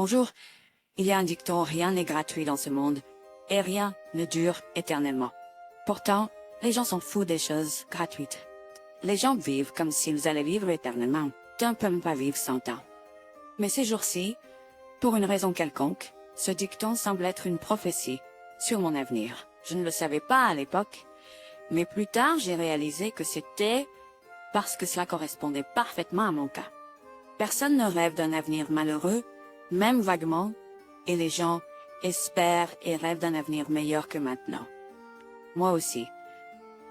Bonjour, il y a un dicton, rien n'est gratuit dans ce monde, et rien ne dure éternellement. Pourtant, les gens s'en foutent des choses gratuites. Les gens vivent comme s'ils allaient vivre éternellement. On ne peut pas vivre 100 ans. Mais ces jours-ci, pour une raison quelconque, ce dicton semble être une prophétie sur mon avenir. Je ne le savais pas à l'époque, mais plus tard j'ai réalisé que c'était parce que cela correspondait parfaitement à mon cas. Personne ne rêve d'un avenir malheureux, même vaguement, et les gens espèrent et rêvent d'un avenir meilleur que maintenant. Moi aussi.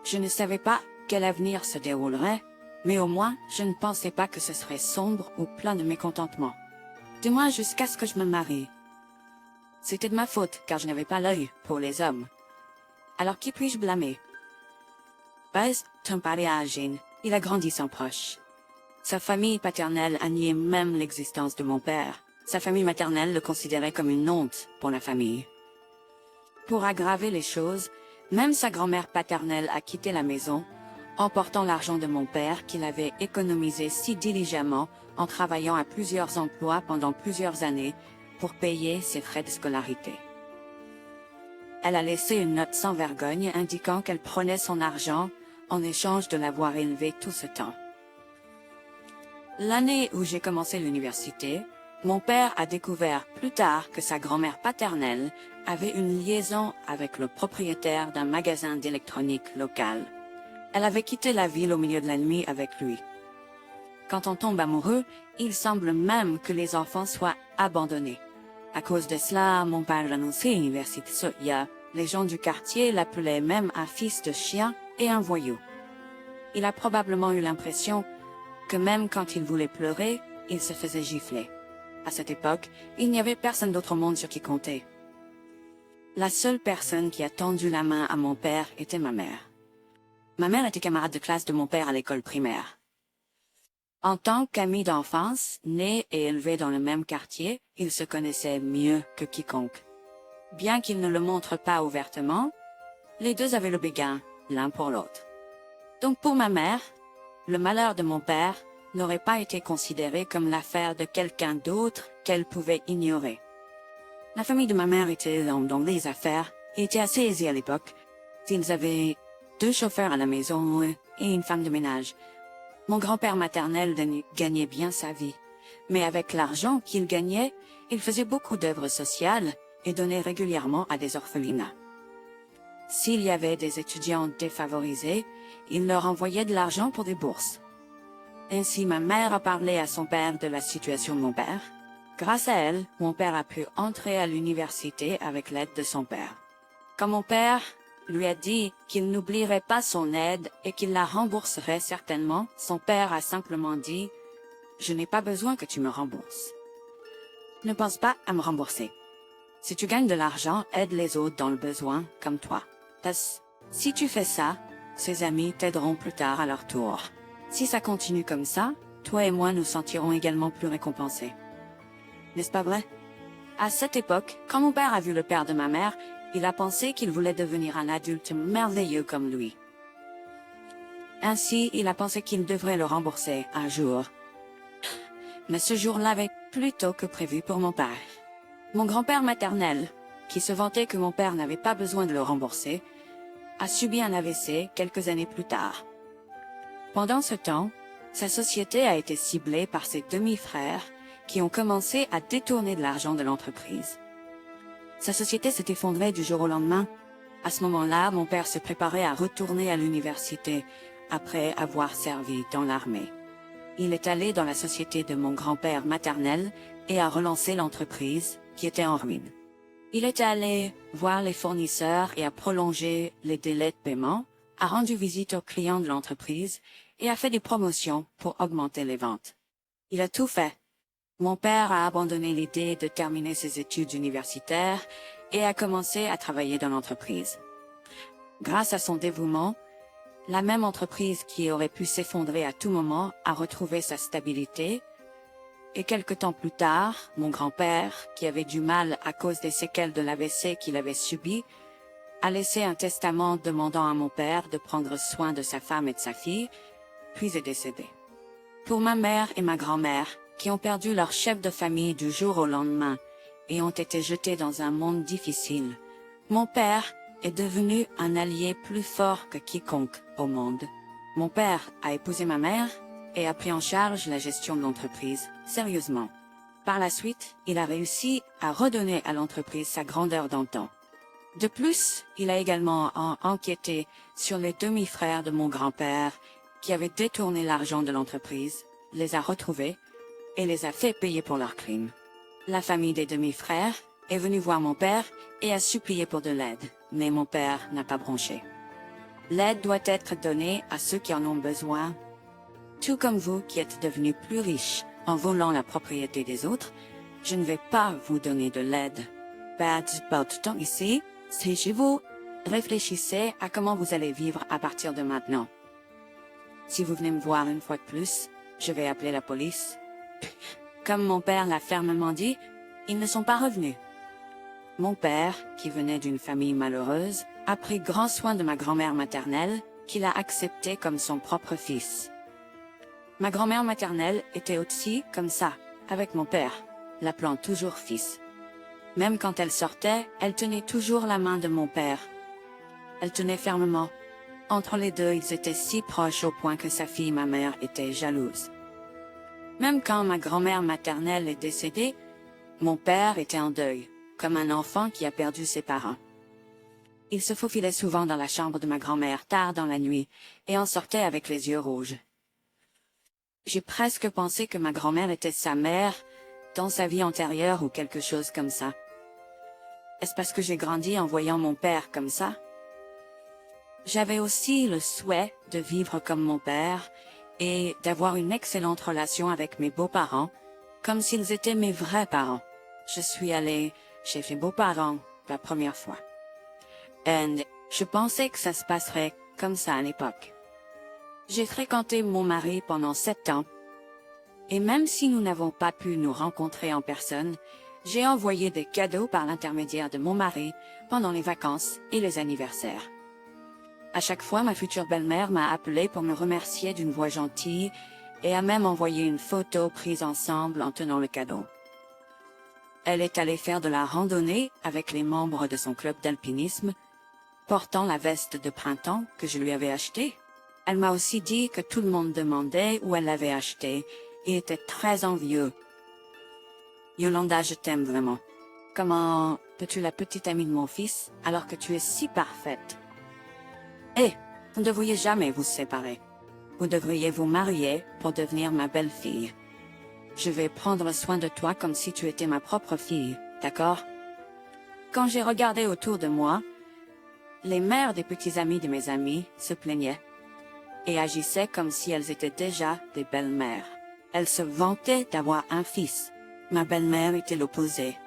Je ne savais pas quel avenir se déroulerait, mais au moins je ne pensais pas que ce serait sombre ou plein de mécontentement. Du moins jusqu'à ce que je me marie. C'était de ma faute, car je n'avais pas l'œil pour les hommes. Alors qui puis-je blâmer? Buzz, ton père est âgé, il a grandi sans proche. Sa famille paternelle a nié même l'existence de mon père. Sa famille maternelle le considérait comme une honte pour la famille. Pour aggraver les choses, même sa grand-mère paternelle a quitté la maison, emportant l'argent de mon père qu'il avait économisé si diligemment en travaillant à plusieurs emplois pendant plusieurs années pour payer ses frais de scolarité. Elle a laissé une note sans vergogne indiquant qu'elle prenait son argent en échange de l'avoir élevé tout ce temps. L'année où j'ai commencé l'université, mon père a découvert plus tard que sa grand-mère paternelle avait une liaison avec le propriétaire d'un magasin d'électronique local. Elle avait quitté la ville au milieu de la nuit avec lui. Quand on tombe amoureux, il semble même que les enfants soient abandonnés. À cause de cela, mon père a annoncé à l'université. Les gens du quartier l'appelaient même un fils de chien et un voyou. Il a probablement eu l'impression que même quand il voulait pleurer, il se faisait gifler. À cette époque, il n'y avait personne d'autre au monde sur qui compter. La seule personne qui a tendu la main à mon père était ma mère. Ma mère était camarade de classe de mon père à l'école primaire. En tant qu'amis d'enfance, nés et élevés dans le même quartier, ils se connaissaient mieux que quiconque. Bien qu'ils ne le montrent pas ouvertement, les deux avaient le béguin, l'un pour l'autre. Donc pour ma mère, le malheur de mon père n'aurait pas été considéré comme l'affaire de quelqu'un d'autre qu'elle pouvait ignorer. La famille de ma mère était dans les affaires et était assez aisée à l'époque. Ils avaient 2 chauffeurs à la maison et une femme de ménage. Mon grand-père maternel gagnait bien sa vie, mais avec l'argent qu'il gagnait, il faisait beaucoup d'œuvres sociales et donnait régulièrement à des orphelinats. S'il y avait des étudiants défavorisés, il leur envoyait de l'argent pour des bourses. Ainsi, ma mère a parlé à son père de la situation de mon père. Grâce à elle, mon père a pu entrer à l'université avec l'aide de son père. Quand mon père lui a dit qu'il n'oublierait pas son aide et qu'il la rembourserait certainement, son père a simplement dit « Je n'ai pas besoin que tu me rembourses. Ne pense pas à me rembourser. Si tu gagnes de l'argent, aide les autres dans le besoin, comme toi. Si tu fais ça, ses amis t'aideront plus tard à leur tour. Si ça continue comme ça, toi et moi nous sentirons également plus récompensés. N'est-ce pas vrai? » À cette époque, quand mon père a vu le père de ma mère, il a pensé qu'il voulait devenir un adulte merveilleux comme lui. Ainsi, il a pensé qu'il devrait le rembourser un jour. Mais ce jour-là avait plus tôt que prévu pour mon père. Mon grand-père maternel, qui se vantait que mon père n'avait pas besoin de le rembourser, a subi un AVC quelques années plus tard. Pendant ce temps, sa société a été ciblée par ses demi-frères qui ont commencé à détourner de l'argent de l'entreprise. Sa société s'est effondrée du jour au lendemain. À ce moment-là, mon père se préparait à retourner à l'université après avoir servi dans l'armée. Il est allé dans la société de mon grand-père maternel et a relancé l'entreprise qui était en ruine. Il est allé voir les fournisseurs et a prolongé les délais de paiement, a rendu visite aux clients de l'entreprise et a fait des promotions pour augmenter les ventes. Il a tout fait. Mon père a abandonné l'idée de terminer ses études universitaires et a commencé à travailler dans l'entreprise. Grâce à son dévouement, la même entreprise qui aurait pu s'effondrer à tout moment a retrouvé sa stabilité. Et quelque temps plus tard, mon grand-père, qui avait du mal à cause des séquelles de l'AVC qu'il avait subi, a laissé un testament demandant à mon père de prendre soin de sa femme et de sa fille, puis est décédé. Pour ma mère et ma grand-mère, qui ont perdu leur chef de famille du jour au lendemain et ont été jetés dans un monde difficile. Mon père est devenu un allié plus fort que quiconque au monde. Mon père a épousé ma mère et a pris en charge la gestion de l'entreprise, sérieusement. Par la suite, il a réussi à redonner à l'entreprise sa grandeur d'antan. De plus, il a également enquêté sur les demi-frères de mon grand-père qui avaient détourné l'argent de l'entreprise, les a retrouvés et les a fait payer pour leurs crimes. La famille des demi-frères est venue voir mon père et a supplié pour de l'aide, mais mon père n'a pas bronché. L'aide doit être donnée à ceux qui en ont besoin. Tout comme vous qui êtes devenus plus riches en volant la propriété des autres, je ne vais pas vous donner de l'aide. Pas de temps ici, c'est chez vous. Réfléchissez à comment vous allez vivre à partir de maintenant. Si vous venez me voir une fois de plus, je vais appeler la police. Comme mon père l'a fermement dit, ils ne sont pas revenus. Mon père, qui venait d'une famille malheureuse, a pris grand soin de ma grand-mère maternelle, qu'il a acceptée comme son propre fils. Ma grand-mère maternelle était aussi comme ça, avec mon père, l'appelant toujours fils. Même quand elle sortait, elle tenait toujours la main de mon père. Elle tenait fermement. Entre les deux, ils étaient si proches au point que sa fille, ma mère, était jalouse. Même quand ma grand-mère maternelle est décédée, mon père était en deuil, comme un enfant qui a perdu ses parents. Il se faufilait souvent dans la chambre de ma grand-mère tard dans la nuit et en sortait avec les yeux rouges. J'ai presque pensé que ma grand-mère était sa mère dans sa vie antérieure ou quelque chose comme ça. Est-ce parce que j'ai grandi en voyant mon père comme ça? J'avais aussi le souhait de vivre comme mon père et d'avoir une excellente relation avec mes beaux-parents, comme s'ils étaient mes vrais parents. Je suis allée chez mes beaux-parents la première fois. Et je pensais que ça se passerait comme ça à l'époque. J'ai fréquenté mon mari pendant 7 ans, et même si nous n'avons pas pu nous rencontrer en personne, j'ai envoyé des cadeaux par l'intermédiaire de mon mari pendant les vacances et les anniversaires. À chaque fois, ma future belle-mère m'a appelé pour me remercier d'une voix gentille et a même envoyé une photo prise ensemble en tenant le cadeau. Elle est allée faire de la randonnée avec les membres de son club d'alpinisme, portant la veste de printemps que je lui avais achetée. Elle m'a aussi dit que tout le monde demandait où elle l'avait achetée et était très envieux. Yolanda, je t'aime vraiment. Comment peux-tu la petite amie de mon fils alors que tu es si parfaite? Eh, vous ne devriez jamais vous séparer. Vous devriez vous marier pour devenir ma belle-fille. Je vais prendre soin de toi comme si tu étais ma propre fille, d'accord? Quand j'ai regardé autour de moi, les mères des petits amis de mes amis se plaignaient et agissaient comme si elles étaient déjà des belles-mères. Elles se vantaient d'avoir un fils. Ma belle-mère était l'opposé.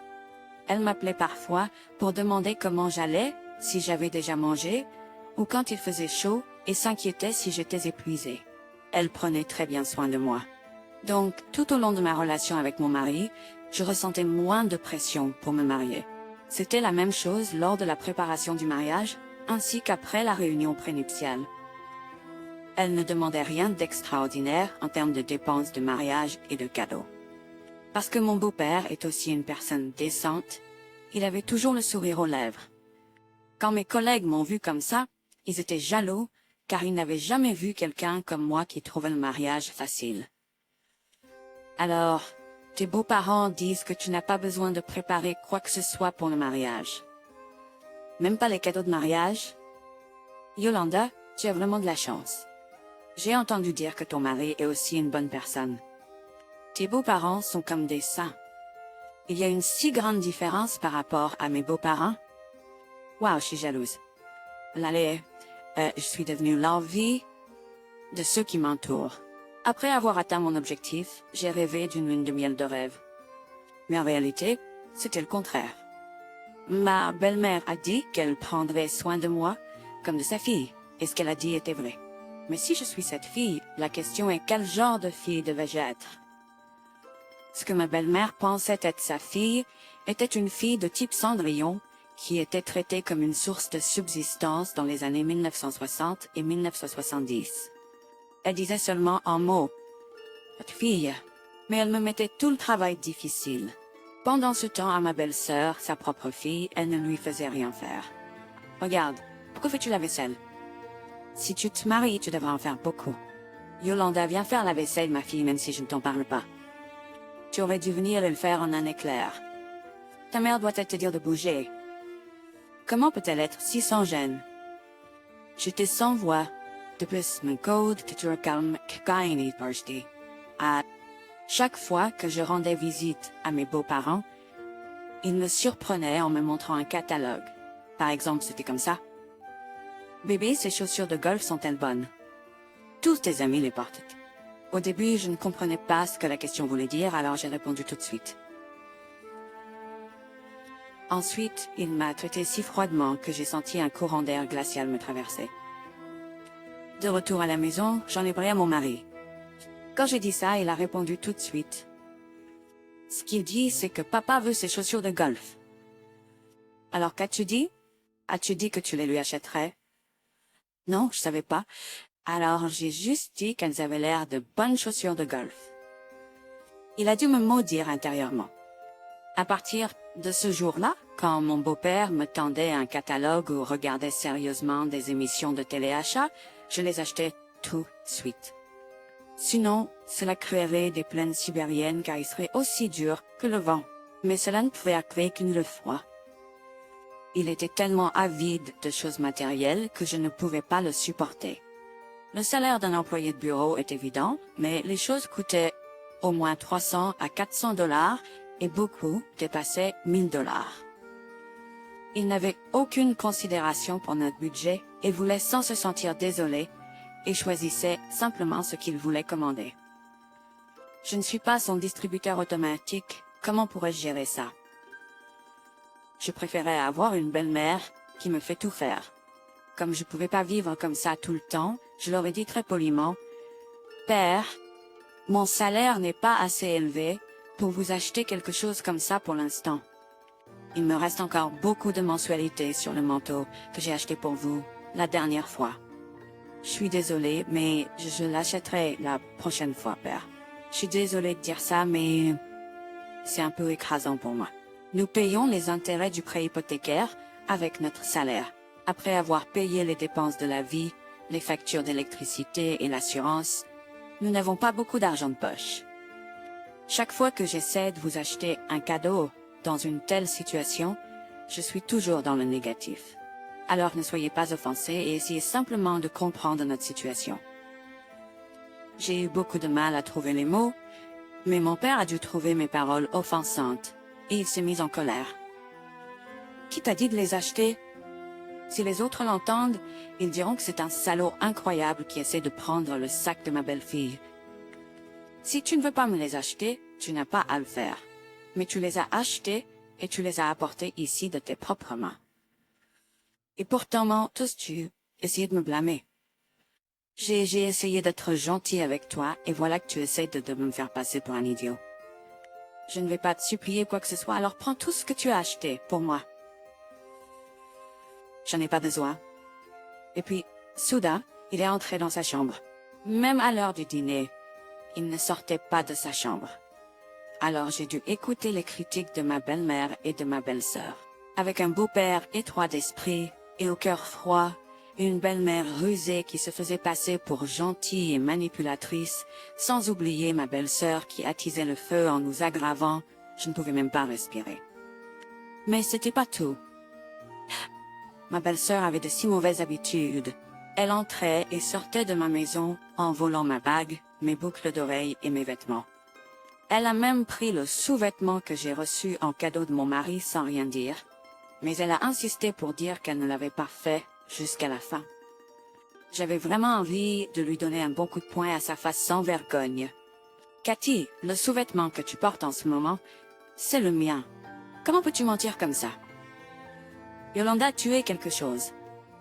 Elle m'appelait parfois pour demander comment j'allais, si j'avais déjà mangé, ou quand il faisait chaud, et s'inquiétait si j'étais épuisée. Elle prenait très bien soin de moi. Donc, tout au long de ma relation avec mon mari, je ressentais moins de pression pour me marier. C'était la même chose lors de la préparation du mariage, ainsi qu'après la réunion prénuptiale. Elle ne demandait rien d'extraordinaire en termes de dépenses de mariage et de cadeaux. Parce que mon beau-père est aussi une personne décente, il avait toujours le sourire aux lèvres. Quand mes collègues m'ont vu comme ça, ils étaient jaloux, car ils n'avaient jamais vu quelqu'un comme moi qui trouvait le mariage facile. Alors, tes beaux-parents disent que tu n'as pas besoin de préparer quoi que ce soit pour le mariage. Même pas les cadeaux de mariage? Yolanda, tu as vraiment de la chance. J'ai entendu dire que ton mari est aussi une bonne personne. Tes beaux-parents sont comme des saints. Il y a une si grande différence par rapport à mes beaux-parents. Waouh, je suis jalouse. Allez, je suis devenue l'envie de ceux qui m'entourent. Après avoir atteint mon objectif, j'ai rêvé d'une lune de miel de rêve. Mais en réalité, c'était le contraire. Ma belle-mère a dit qu'elle prendrait soin de moi comme de sa fille, et ce qu'elle a dit était vrai. Mais si je suis cette fille, la question est quel genre de fille devais-je être? Ce que ma belle-mère pensait être sa fille était une fille de type Cendrillon, qui était traitée comme une source de subsistance dans les années 1960 et 1970. Elle disait seulement en mots, « Votre fille », mais elle me mettait tout le travail difficile. Pendant ce temps, à ma belle-sœur, sa propre fille, elle ne lui faisait rien faire. Regarde, pourquoi fais-tu la vaisselle? Si tu te maries, tu devras en faire beaucoup. Yolanda, viens faire la vaisselle, ma fille, même si je ne t'en parle pas. Tu aurais dû venir le faire en un éclair. Ta mère doit te dire de bouger. Comment peut-elle être si sans gêne? J'étais sans voix. De plus, mon code de toujours calme, Kaini Parsti. À chaque fois que je rendais visite à mes beaux-parents, ils me surprenaient en me montrant un catalogue. Par exemple, c'était comme ça. Bébé, ces chaussures de golf sont-elles bonnes? Tous tes amis les portent. Au début, je ne comprenais pas ce que la question voulait dire, alors j'ai répondu tout de suite. Ensuite, il m'a traité si froidement que j'ai senti un courant d'air glacial me traverser. De retour à la maison, j'en ai parlé à mon mari. Quand j'ai dit ça, il a répondu tout de suite. Ce qu'il dit, c'est que papa veut ses chaussures de golf. Alors qu'as-tu dit? As-tu dit que tu les lui achèterais? Non, je savais pas. Alors j'ai juste dit qu'elles avaient l'air de bonnes chaussures de golf. Il a dû me maudire intérieurement. À partir de ce jour-là, quand mon beau-père me tendait un catalogue ou regardait sérieusement des émissions de téléachat, je les achetais tout de suite. Sinon, cela créerait des plaines sibériennes car il serait aussi dur que le vent. Mais cela ne pouvait arriver qu'une le froid. Il était tellement avide de choses matérielles que je ne pouvais pas le supporter. Le salaire d'un employé de bureau est évident, mais les choses coûtaient au moins 300 à 400 $ et beaucoup dépassaient 1000 $. Il n'avait aucune considération pour notre budget et voulait sans se sentir désolé et choisissait simplement ce qu'il voulait commander. Je ne suis pas son distributeur automatique, comment pourrais-je gérer ça? Je préférais avoir une belle-mère qui me fait tout faire. Comme je pouvais pas vivre comme ça tout le temps, je leur ai dit très poliment, « Père, mon salaire n'est pas assez élevé pour vous acheter quelque chose comme ça pour l'instant. Il me reste encore beaucoup de mensualités sur le manteau que j'ai acheté pour vous la dernière fois. Je suis désolée, mais je l'achèterai la prochaine fois, père. Je suis désolée de dire ça, mais c'est un peu écrasant pour moi. Nous payons les intérêts du prêt hypothécaire avec notre salaire. Après avoir payé les dépenses de la vie, les factures d'électricité et l'assurance, nous n'avons pas beaucoup d'argent de poche. Chaque fois que j'essaie de vous acheter un cadeau dans une telle situation, je suis toujours dans le négatif. Alors ne soyez pas offensés et essayez simplement de comprendre notre situation. J'ai eu beaucoup de mal à trouver les mots, mais mon père a dû trouver mes paroles offensantes, et il s'est mis en colère. Qui t'a dit de les acheter? Si les autres l'entendent, ils diront que c'est un salaud incroyable qui essaie de prendre le sac de ma belle-fille. Si tu ne veux pas me les acheter, tu n'as pas à le faire. Mais tu les as achetés et tu les as apportés ici de tes propres mains. Et pourtant, tous-tu essayais de me blâmer. J'ai essayé d'être gentil avec toi et voilà que tu essaies de me faire passer pour un idiot. Je ne vais pas te supplier quoi que ce soit, alors prends tout ce que tu as acheté pour moi. J'en ai pas besoin. Et puis, soudain, il est entré dans sa chambre. Même à l'heure du dîner, il ne sortait pas de sa chambre. Alors j'ai dû écouter les critiques de ma belle-mère et de ma belle-sœur. Avec un beau-père étroit d'esprit et au cœur froid, une belle-mère rusée qui se faisait passer pour gentille et manipulatrice, sans oublier ma belle-sœur qui attisait le feu en nous aggravant, je ne pouvais même pas respirer. Mais c'était pas tout. Ma belle-sœur avait de si mauvaises habitudes. Elle entrait et sortait de ma maison en volant ma bague, mes boucles d'oreilles et mes vêtements. Elle a même pris le sous-vêtement que j'ai reçu en cadeau de mon mari sans rien dire, mais elle a insisté pour dire qu'elle ne l'avait pas fait jusqu'à la fin. J'avais vraiment envie de lui donner un bon coup de poing à sa face sans vergogne. Cathy, le sous-vêtement que tu portes en ce moment, c'est le mien. Comment peux-tu mentir comme ça? Yolanda, tu es quelque chose.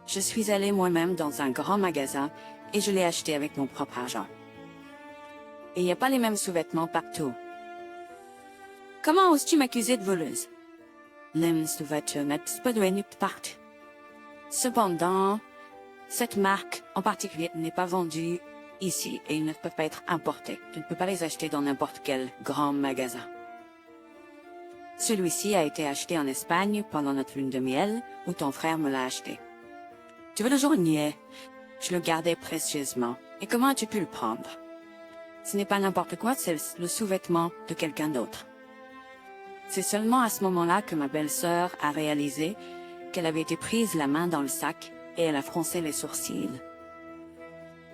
Je suis allée moi-même dans un grand magasin et je l'ai acheté avec mon propre argent. Et il n'y a pas les mêmes sous-vêtements partout. Comment oses-tu m'accuser de voleuse? Cependant, cette marque en particulier n'est pas vendue ici et ils ne peuvent pas être importés. Tu ne peux pas les acheter dans n'importe quel grand magasin. Celui-ci a été acheté en Espagne pendant notre lune de miel, où ton frère me l'a acheté. Tu veux le nier? Je le gardais précieusement. Et comment as-tu pu le prendre? Ce n'est pas n'importe quoi, c'est le sous-vêtement de quelqu'un d'autre. C'est seulement à ce moment-là que ma belle-sœur a réalisé qu'elle avait été prise la main dans le sac et elle a froncé les sourcils.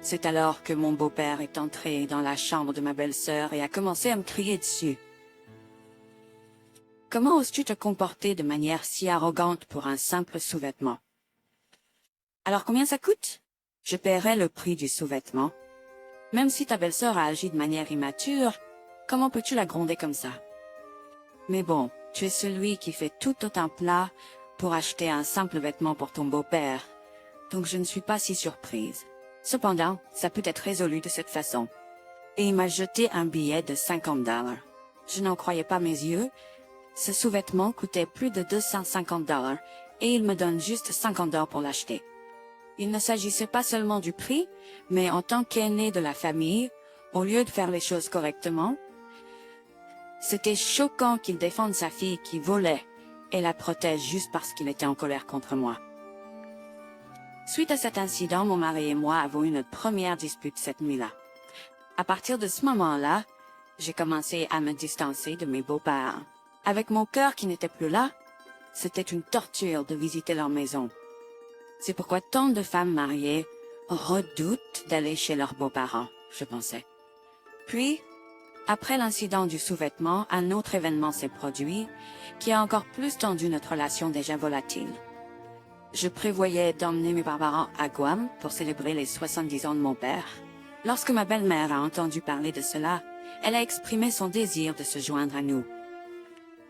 C'est alors que mon beau-père est entré dans la chambre de ma belle-sœur et a commencé à me crier dessus. Comment oses-tu te comporter de manière si arrogante pour un simple sous-vêtement? Alors combien ça coûte? Je paierai le prix du sous-vêtement. Même si ta belle-sœur a agi de manière immature, comment peux-tu la gronder comme ça? Mais bon, tu es celui qui fait tout autant plat pour acheter un simple vêtement pour ton beau-père, donc je ne suis pas si surprise. Cependant, ça peut être résolu de cette façon. Et il m'a jeté un billet de $50. Je n'en croyais pas mes yeux. Ce sous-vêtement coûtait plus de $250 et il me donne juste $50 pour l'acheter. Il ne s'agissait pas seulement du prix, mais en tant qu'aîné de la famille, au lieu de faire les choses correctement, c'était choquant qu'il défende sa fille qui volait et la protège juste parce qu'il était en colère contre moi. Suite à cet incident, mon mari et moi avons eu notre première dispute cette nuit-là. À partir de ce moment-là, j'ai commencé à me distancer de mes beaux-parents. Avec mon cœur qui n'était plus là, c'était une torture de visiter leur maison. C'est pourquoi tant de femmes mariées redoutent d'aller chez leurs beaux-parents, je pensais. Puis, après l'incident du sous-vêtement, un autre événement s'est produit qui a encore plus tendu notre relation déjà volatile. Je prévoyais d'emmener mes parents à Guam pour célébrer les 70 ans de mon père. Lorsque ma belle-mère a entendu parler de cela, elle a exprimé son désir de se joindre à nous.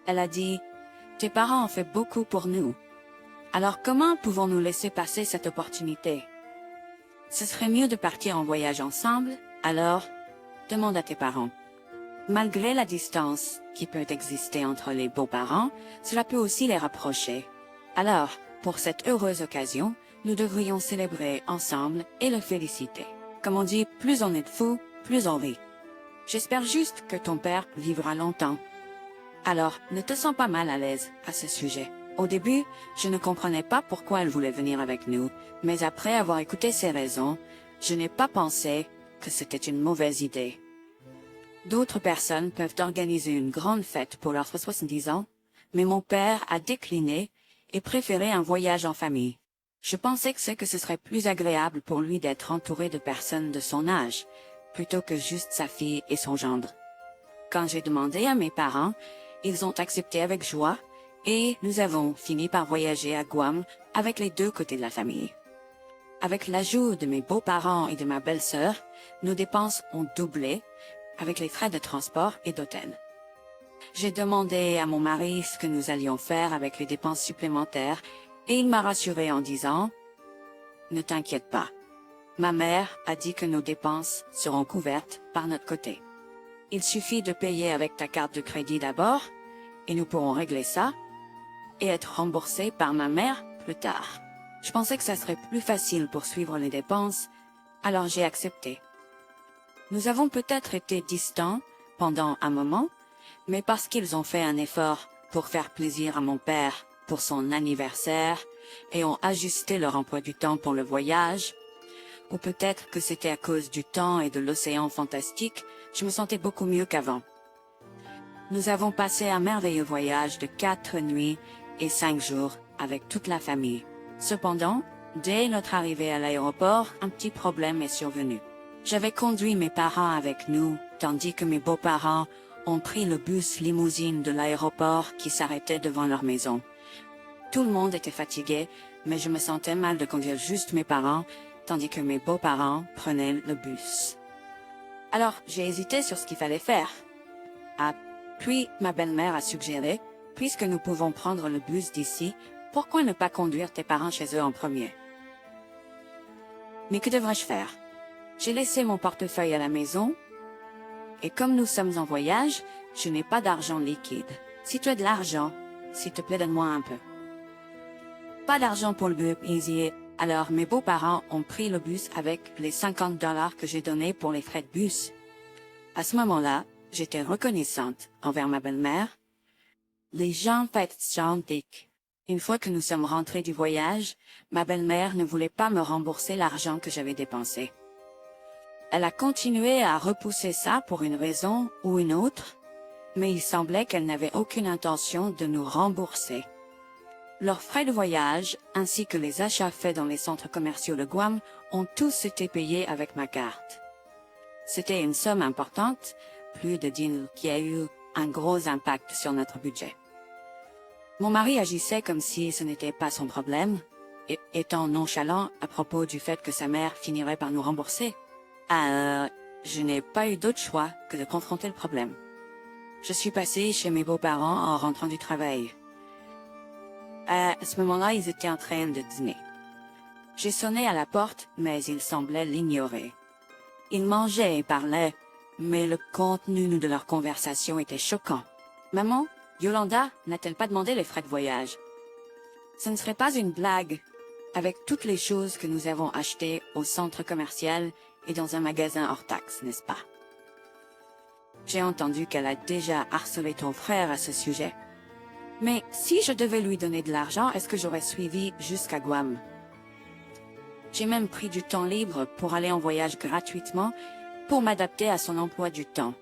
Elle a dit, « Tes parents ont fait beaucoup pour nous. Alors comment pouvons-nous laisser passer cette opportunité? Ce serait mieux de partir en voyage ensemble, alors demande à tes parents. » Malgré la distance qui peut exister entre les beaux-parents, cela peut aussi les rapprocher. Alors, pour cette heureuse occasion, nous devrions célébrer ensemble et le féliciter. Comme on dit, plus on est de fous, plus on rit. J'espère juste que ton père vivra longtemps. Alors, ne te sens pas mal à l'aise à ce sujet. Au début, je ne comprenais pas pourquoi elle voulait venir avec nous, mais après avoir écouté ses raisons, je n'ai pas pensé que c'était une mauvaise idée. D'autres personnes peuvent organiser une grande fête pour leurs 70 ans, mais mon père a décliné et préféré un voyage en famille. Je pensais que ce serait plus agréable pour lui d'être entouré de personnes de son âge, plutôt que juste sa fille et son gendre. Quand j'ai demandé à mes parents, ils ont accepté avec joie, et nous avons fini par voyager à Guam avec les deux côtés de la famille. Avec l'ajout de mes beaux-parents et de ma belle-sœur, nos dépenses ont doublé, avec les frais de transport et d'hôtel. J'ai demandé à mon mari ce que nous allions faire avec les dépenses supplémentaires et il m'a rassuré en disant « Ne t'inquiète pas, ma mère a dit que nos dépenses seront couvertes par notre côté. Il suffit de payer avec ta carte de crédit d'abord et nous pourrons régler ça et être remboursés par ma mère plus tard. » Je pensais que ça serait plus facile pour suivre les dépenses, alors j'ai accepté. Nous avons peut-être été distants pendant un moment, mais parce qu'ils ont fait un effort pour faire plaisir à mon père pour son anniversaire et ont ajusté leur emploi du temps pour le voyage, ou peut-être que c'était à cause du temps et de l'océan fantastique, je me sentais beaucoup mieux qu'avant. Nous avons passé un merveilleux voyage de 4 nuits et 5 jours avec toute la famille. Cependant, dès notre arrivée à l'aéroport, un petit problème est survenu. J'avais conduit mes parents avec nous, tandis que mes beaux-parents ont pris le bus limousine de l'aéroport qui s'arrêtait devant leur maison. Tout le monde était fatigué, mais je me sentais mal de conduire juste mes parents, tandis que mes beaux-parents prenaient le bus. Alors, j'ai hésité sur ce qu'il fallait faire. Puis, ma belle-mère a suggéré, puisque nous pouvons prendre le bus d'ici, pourquoi ne pas conduire tes parents chez eux en premier? Mais que devrais-je faire? J'ai laissé mon portefeuille à la maison, et comme nous sommes en voyage, je n'ai pas d'argent liquide. Si tu as de l'argent, s'il te plaît, donne-moi un peu. Pas d'argent pour le bus, Easy. Alors mes beaux-parents ont pris le bus avec les 50 $ que j'ai donnés pour les frais de bus. À ce moment-là, j'étais reconnaissante envers ma belle-mère. Les gens fêtent gentil. Une fois que nous sommes rentrés du voyage, ma belle-mère ne voulait pas me rembourser l'argent que j'avais dépensé. Elle a continué à repousser ça pour une raison ou une autre, mais il semblait qu'elle n'avait aucune intention de nous rembourser. Leurs frais de voyage, ainsi que les achats faits dans les centres commerciaux de Guam, ont tous été payés avec ma carte. C'était une somme importante, plus de 10 000, qui a eu un gros impact sur notre budget. Mon mari agissait comme si ce n'était pas son problème, étant nonchalant à propos du fait que sa mère finirait par nous rembourser. Je n'ai pas eu d'autre choix que de confronter le problème. Je suis passée chez mes beaux-parents en rentrant du travail. À ce moment-là, ils étaient en train de dîner. J'ai sonné à la porte, mais ils semblaient l'ignorer. Ils mangeaient et parlaient, mais le contenu de leur conversation était choquant. « Maman, Yolanda n'a-t-elle pas demandé les frais de voyage? Ce ne serait pas une blague, avec toutes les choses que nous avons achetées au centre commercial et dans un magasin hors taxe, n'est-ce pas? J'ai entendu qu'elle a déjà harcelé ton frère à ce sujet. Mais si je devais lui donner de l'argent, est-ce que j'aurais suivi jusqu'à Guam? J'ai même pris du temps libre pour aller en voyage gratuitement pour m'adapter à son emploi du temps.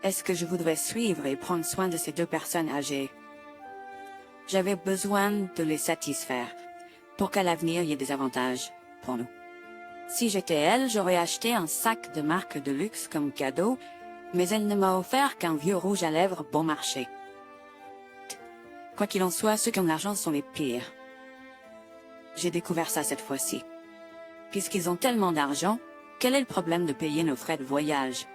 Est-ce que je voudrais suivre et prendre soin de ces deux personnes âgées? J'avais besoin de les satisfaire pour qu'à l'avenir il y ait des avantages pour nous. Si j'étais elle, j'aurais acheté un sac de marque de luxe comme cadeau, mais elle ne m'a offert qu'un vieux rouge à lèvres bon marché. Quoi qu'il en soit, ceux qui ont de l'argent sont les pires. J'ai découvert ça cette fois-ci. Puisqu'ils ont tellement d'argent, quel est le problème de payer nos frais de voyage?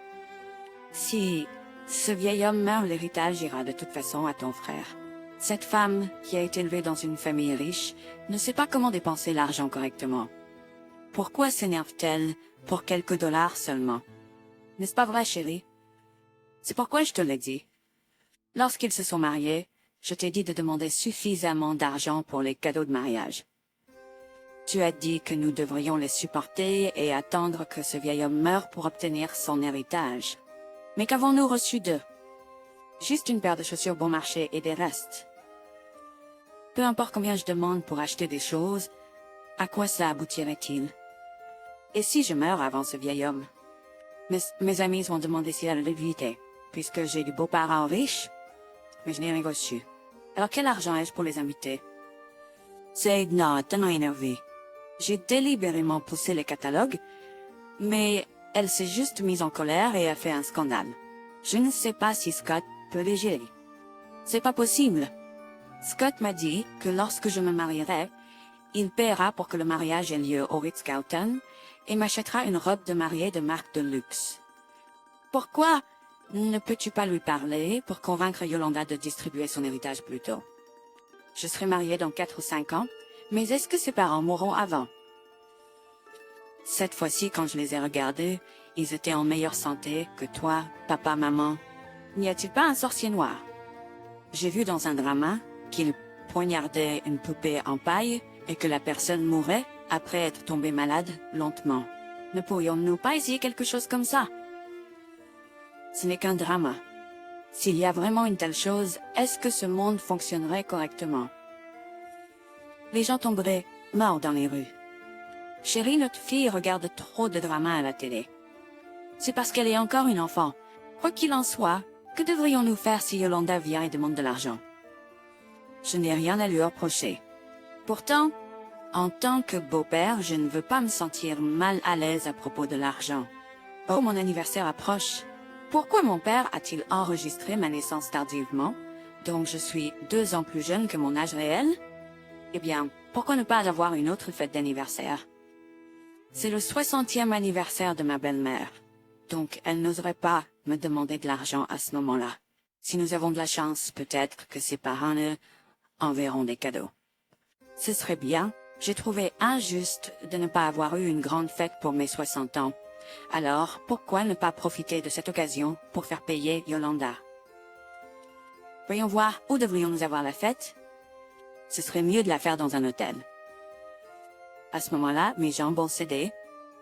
Si ce vieil homme meurt, l'héritage ira de toute façon à ton frère. Cette femme, qui a été élevée dans une famille riche, ne sait pas comment dépenser l'argent correctement. Pourquoi s'énerve-t-elle pour quelques dollars seulement? N'est-ce pas vrai, chérie? C'est pourquoi je te l'ai dit. Lorsqu'ils se sont mariés, je t'ai dit de demander suffisamment d'argent pour les cadeaux de mariage. Tu as dit que nous devrions les supporter et attendre que ce vieil homme meure pour obtenir son héritage. Mais qu'avons-nous reçu d'eux? Juste une paire de chaussures bon marché et des restes. Peu importe combien je demande pour acheter des choses, à quoi cela aboutirait-il? Et si je meurs avant ce vieil homme? Mes amis vont demander si elle l'éviter, puisque j'ai des beaux-parents riches, mais je n'ai rien reçu. Alors quel argent ai-je pour les inviter? C'est Edna, tellement énervée. J'ai délibérément poussé les catalogues, mais elle s'est juste mise en colère et a fait un scandale. Je ne sais pas si Scott peut les gérer. C'est pas possible. Scott m'a dit que lorsque je me marierai, il paiera pour que le mariage ait lieu au Ritz-Carlton et m'achètera une robe de mariée de marque de luxe. Pourquoi ne peux-tu pas lui parler pour convaincre Yolanda de distribuer son héritage plus tôt? Je serai mariée dans 4 ou 5 ans, mais est-ce que ses parents mourront avant? Cette fois-ci, quand je les ai regardés, ils étaient en meilleure santé que toi, papa, maman. N'y a-t-il pas un sorcier noir? J'ai vu dans un drama qu'il poignardait une poupée en paille et que la personne mourait après être tombée malade lentement. Ne pourrions-nous pas essayer quelque chose comme ça? Ce n'est qu'un drama. S'il y a vraiment une telle chose, est-ce que ce monde fonctionnerait correctement? Les gens tomberaient morts dans les rues. Chérie, notre fille regarde trop de dramas à la télé. C'est parce qu'elle est encore une enfant. Quoi qu'il en soit, que devrions-nous faire si Yolanda vient et demande de l'argent? Je n'ai rien à lui reprocher. Pourtant, en tant que beau-père, je ne veux pas me sentir mal à l'aise à propos de l'argent. Oh, mon anniversaire approche. Pourquoi mon père a-t-il enregistré ma naissance tardivement, donc je suis 2 ans plus jeune que mon âge réel? Eh bien, pourquoi ne pas avoir une autre fête d'anniversaire? C'est le 60e anniversaire de ma belle-mère, donc elle n'oserait pas me demander de l'argent à ce moment-là. Si nous avons de la chance, peut-être que ses parents enverront des cadeaux. Ce serait bien. J'ai trouvé injuste de ne pas avoir eu une grande fête pour mes 60 ans. Alors, pourquoi ne pas profiter de cette occasion pour faire payer Yolanda? Voyons voir, où devrions-nous avoir la fête? Ce serait mieux de la faire dans un hôtel. À ce moment-là, mes jambes ont cédé.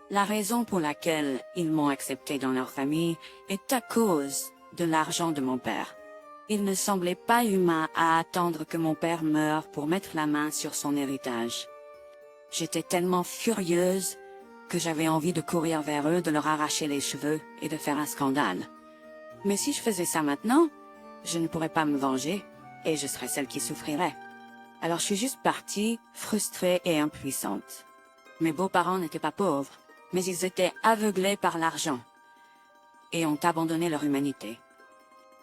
La raison pour laquelle ils m'ont accepté dans leur famille est à cause de l'argent de mon père. Il ne semblait pas humain à attendre que mon père meure pour mettre la main sur son héritage. J'étais tellement furieuse que j'avais envie de courir vers eux, de leur arracher les cheveux et de faire un scandale. Mais si je faisais ça maintenant, je ne pourrais pas me venger et je serais celle qui souffrirait. Alors je suis juste partie, frustrée et impuissante. Mes beaux-parents n'étaient pas pauvres, mais ils étaient aveuglés par l'argent et ont abandonné leur humanité.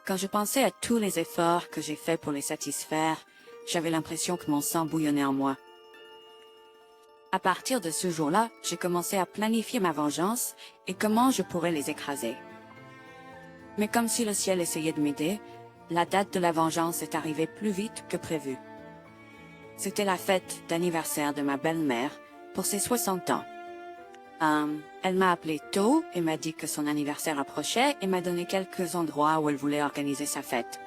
Quand je pensais à tous les efforts que j'ai faits pour les satisfaire, j'avais l'impression que mon sang bouillonnait en moi. À partir de ce jour-là, j'ai commencé à planifier ma vengeance et comment je pourrais les écraser. Mais comme si le ciel essayait de m'aider, la date de la vengeance est arrivée plus vite que prévu. C'était la fête d'anniversaire de ma belle-mère pour ses 60 ans. Elle m'a appelé tôt et m'a dit que son anniversaire approchait et m'a donné quelques endroits où elle voulait organiser sa fête.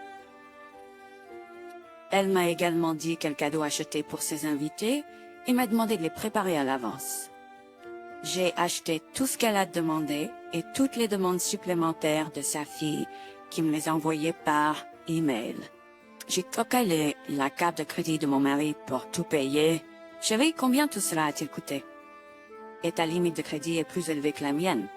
Elle m'a également dit quels cadeaux acheter pour ses invités et m'a demandé de les préparer à l'avance. J'ai acheté tout ce qu'elle a demandé et toutes les demandes supplémentaires de sa fille qui me les envoyait par email. J'ai calculé la carte de crédit de mon mari pour tout payer. Chérie, combien tout cela a-t-il coûté? Et ta limite de crédit est plus élevée que la mienne.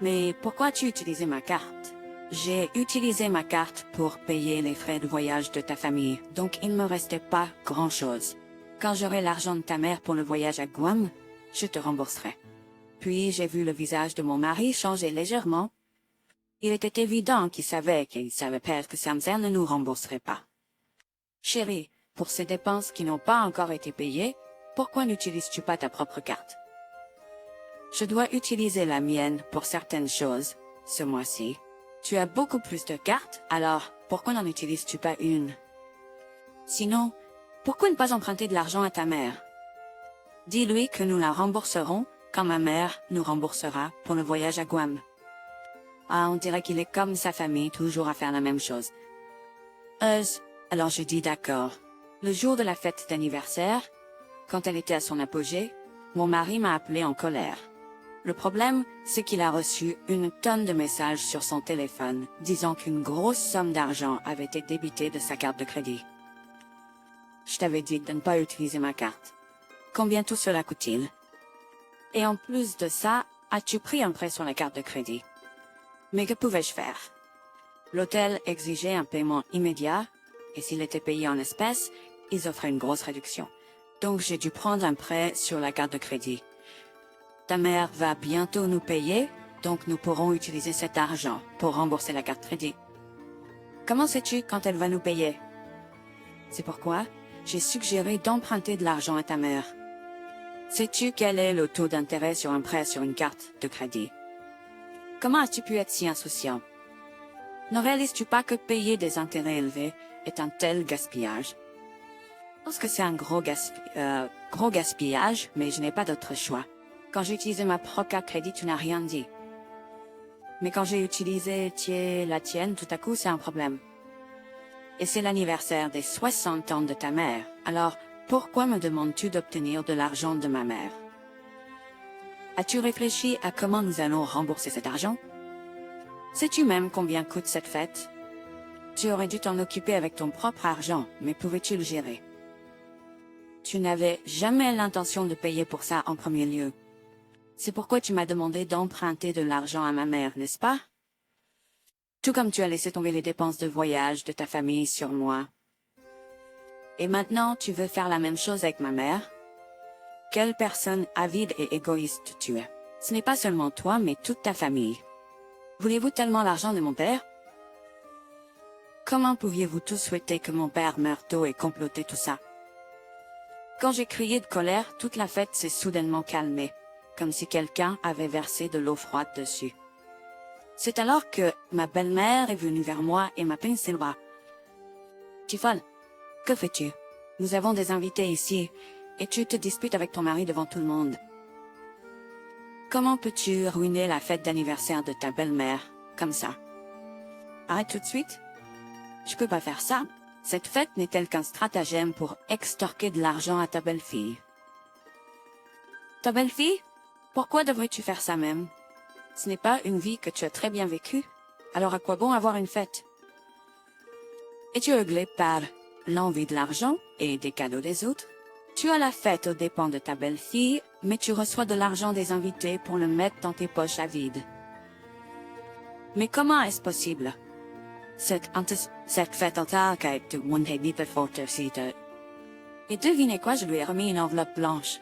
Mais pourquoi as-tu utilisé ma carte? J'ai utilisé ma carte pour payer les frais de voyage de ta famille, donc il ne me restait pas grand-chose. Quand j'aurai l'argent de ta mère pour le voyage à Guam, je te rembourserai. Puis j'ai vu le visage de mon mari changer légèrement. Il était évident qu'il savait père que Samser ne nous rembourserait pas. Chérie, pour ces dépenses qui n'ont pas encore été payées, pourquoi n'utilises-tu pas ta propre carte? Je dois utiliser la mienne pour certaines choses, ce mois-ci. Tu as beaucoup plus de cartes, alors pourquoi n'en utilises-tu pas une? Sinon, pourquoi ne pas emprunter de l'argent à ta mère? Dis-lui que nous la rembourserons quand ma mère nous remboursera pour le voyage à Guam. Ah, on dirait qu'il est comme sa famille, toujours à faire la même chose. Alors je dis d'accord. Le jour de la fête d'anniversaire, quand elle était à son apogée, mon mari m'a appelé en colère. Le problème, c'est qu'il a reçu une tonne de messages sur son téléphone disant qu'une grosse somme d'argent avait été débitée de sa carte de crédit. Je t'avais dit de ne pas utiliser ma carte. Combien tout cela coûte-t-il? Et en plus de ça, as-tu pris un prêt sur la carte de crédit? Mais que pouvais-je faire? L'hôtel exigeait un paiement immédiat, et s'il était payé en espèces, ils offraient une grosse réduction. Donc j'ai dû prendre un prêt sur la carte de crédit. Ta mère va bientôt nous payer, donc nous pourrons utiliser cet argent pour rembourser la carte crédit. Comment sais-tu quand elle va nous payer? C'est pourquoi j'ai suggéré d'emprunter de l'argent à ta mère. Sais-tu quel est le taux d'intérêt sur un prêt sur une carte de crédit? Comment as-tu pu être si insouciant? Ne réalises-tu pas que payer des intérêts élevés est un tel gaspillage? Je pense que c'est un gros gaspillage, mais je n'ai pas d'autre choix. Quand j'ai utilisé ma propre carte crédit, tu n'as rien dit. Mais quand j'ai utilisé la tienne, tout à coup, c'est un problème. Et c'est l'anniversaire des 60 ans de ta mère. Alors, pourquoi me demandes-tu d'obtenir de l'argent de ma mère? As-tu réfléchi à comment nous allons rembourser cet argent? Sais-tu même combien coûte cette fête? Tu aurais dû t'en occuper avec ton propre argent, mais pouvais-tu le gérer? Tu n'avais jamais l'intention de payer pour ça en premier lieu. C'est pourquoi tu m'as demandé d'emprunter de l'argent à ma mère, n'est-ce pas? Tout comme tu as laissé tomber les dépenses de voyage de ta famille sur moi. Et maintenant, tu veux faire la même chose avec ma mère? Quelle personne avide et égoïste tu es. Ce n'est pas seulement toi, mais toute ta famille. Voulez-vous tellement l'argent de mon père? Comment pouviez-vous tous souhaiter que mon père meure tôt et comploter tout ça? Quand j'ai crié de colère, toute la fête s'est soudainement calmée, comme si quelqu'un avait versé de l'eau froide dessus. C'est alors que ma belle-mère est venue vers moi et m'a pincé le bras. « Tu folle, que fais-tu? Nous avons des invités ici, et tu te disputes avec ton mari devant tout le monde. Comment peux-tu ruiner la fête d'anniversaire de ta belle-mère, comme ça? Arrête tout de suite. Je peux pas faire ça. Cette fête n'est-elle qu'un stratagème pour extorquer de l'argent à ta belle-fille. Ta belle-fille? Pourquoi devrais-tu faire ça même? Ce n'est pas une vie que tu as très bien vécue. Alors à quoi bon avoir une fête? Es-tu aveuglé par l'envie de l'argent et des cadeaux des autres? Tu as la fête aux dépens de ta belle-fille, mais tu reçois de l'argent des invités pour le mettre dans tes poches à vide. Mais comment est-ce possible? Cette fête en tant que Et devinez quoi, je lui ai remis une enveloppe blanche.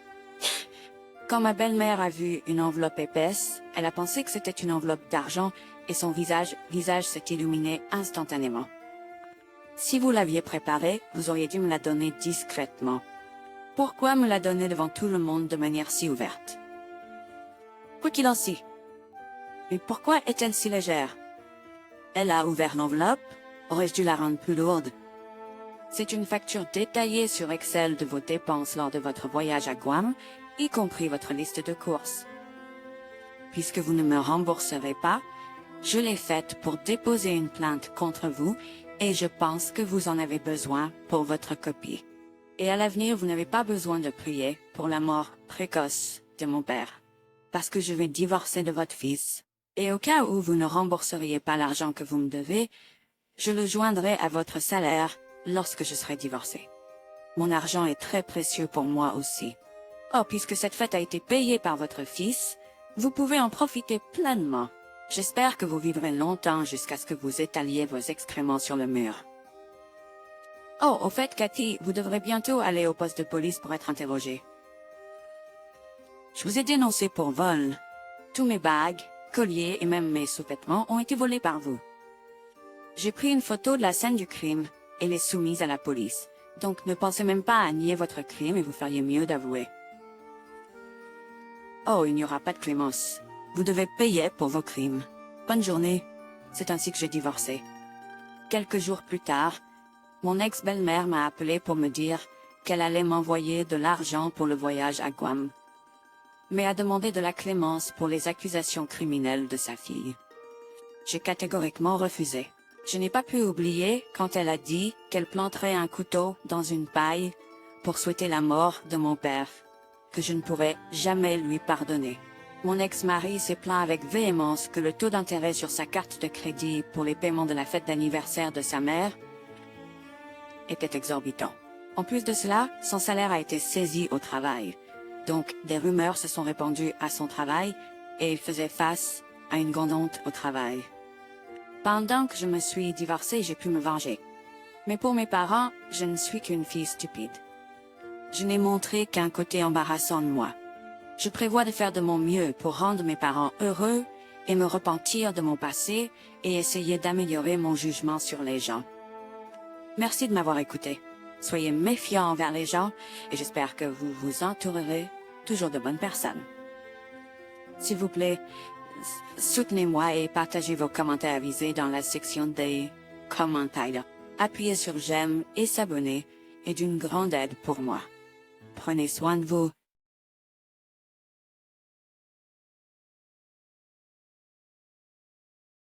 Quand ma belle-mère a vu une enveloppe épaisse, elle a pensé que c'était une enveloppe d'argent et son visage s'est illuminé instantanément. Si vous l'aviez préparée, vous auriez dû me la donner discrètement. Pourquoi me la donner devant tout le monde de manière si ouverte? Quoi qu'il en soit. Mais pourquoi est-elle si légère? Elle a ouvert l'enveloppe, aurais-je dû la rendre plus lourde? C'est une facture détaillée sur Excel de vos dépenses lors de votre voyage à Guam, y compris votre liste de courses. Puisque vous ne me rembourserez pas, je l'ai faite pour déposer une plainte contre vous et je pense que vous en avez besoin pour votre copie. Et à l'avenir, vous n'avez pas besoin de prier pour la mort précoce de mon père. Parce que je vais divorcer de votre fils. Et au cas où vous ne rembourseriez pas l'argent que vous me devez, je le joindrai à votre salaire lorsque je serai divorcé. Mon argent est très précieux pour moi aussi. Oh, puisque cette fête a été payée par votre fils, vous pouvez en profiter pleinement. J'espère que vous vivrez longtemps jusqu'à ce que vous étaliez vos excréments sur le mur. Oh, au fait, Cathy, vous devrez bientôt aller au poste de police pour être interrogée. Je vous ai dénoncé pour vol. Tous mes bagues, colliers et même mes sous-vêtements ont été volés par vous. J'ai pris une photo de la scène du crime et l'ai soumise à la police. Donc ne pensez même pas à nier votre crime et vous feriez mieux d'avouer. Oh, il n'y aura pas de clémence. Vous devez payer pour vos crimes. Bonne journée. C'est ainsi que j'ai divorcé. Quelques jours plus tard, mon ex-belle-mère m'a appelé pour me dire qu'elle allait m'envoyer de l'argent pour le voyage à Guam, mais a demandé de la clémence pour les accusations criminelles de sa fille. J'ai catégoriquement refusé. Je n'ai pas pu oublier quand elle a dit qu'elle planterait un couteau dans une paille pour souhaiter la mort de mon père, que je ne pourrais jamais lui pardonner. Mon ex-mari s'est plaint avec véhémence que le taux d'intérêt sur sa carte de crédit pour les paiements de la fête d'anniversaire de sa mère était exorbitant. En plus de cela, son salaire a été saisi au travail. Donc, des rumeurs se sont répandues à son travail et il faisait face à une grande honte au travail. Pendant que je me suis divorcée, j'ai pu me venger. Mais pour mes parents, je ne suis qu'une fille stupide. Je n'ai montré qu'un côté embarrassant de moi. Je prévois de faire de mon mieux pour rendre mes parents heureux et me repentir de mon passé et essayer d'améliorer mon jugement sur les gens. Merci de m'avoir écouté. Soyez méfiants envers les gens et j'espère que vous vous entourerez toujours de bonnes personnes. S'il vous plaît, soutenez-moi et partagez vos commentaires avisés dans la section des commentaires. Appuyez sur j'aime et s'abonner est d'une grande aide pour moi. Prenez soin de vous.